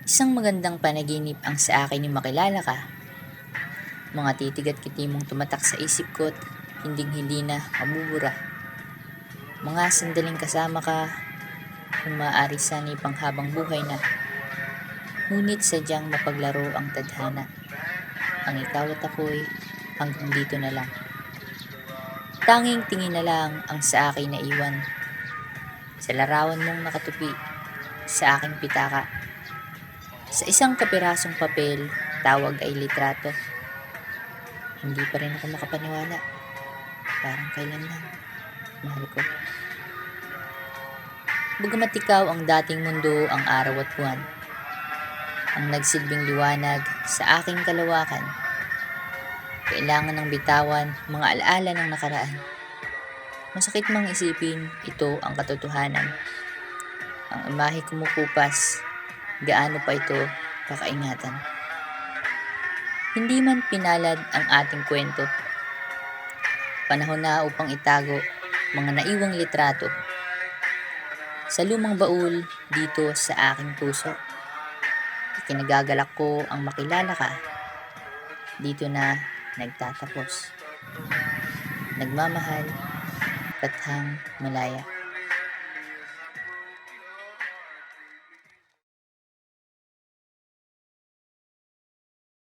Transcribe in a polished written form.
Isang magandang panaginip ang sa akin yung makilala ka. Mga titig at kiti mong tumatak sa isip ko't hinding-hindi na mabubura. Mga sandaling kasama ka, kung maaari sana'y panghabang buhay na. Ngunit sadyang mapaglaro ang tadhana. Ang ikaw at ako'y hanggang dito na lang. Tanging tingin na lang ang sa akin na iwan. Sa larawan mong nakatupi sa aking pitaka. Sa isang kapirasong papel, tawag ay litrato. Hindi pa rin ako makapaniwala. Parang kailan lang, mahal ko. Bagamat ikaw ang dating mundo, ang araw at buwan, ang nagsilbing liwanag sa aking kalawakan. Kailangan ng bitawan mga alaala ng nakaraan. Masakit mang isipin, ito ang katotohanan. Ang imahe kumukupas, gaano pa ito kakaingatan. Hindi man pinalad ang ating kwento. Panahon na upang itago mga naiwang litrato sa lumang baul dito sa aking puso. Ikinagagalak ko ang makilala ka. Dito na nagtatapos. Nagmamahal, Kathang Malaya.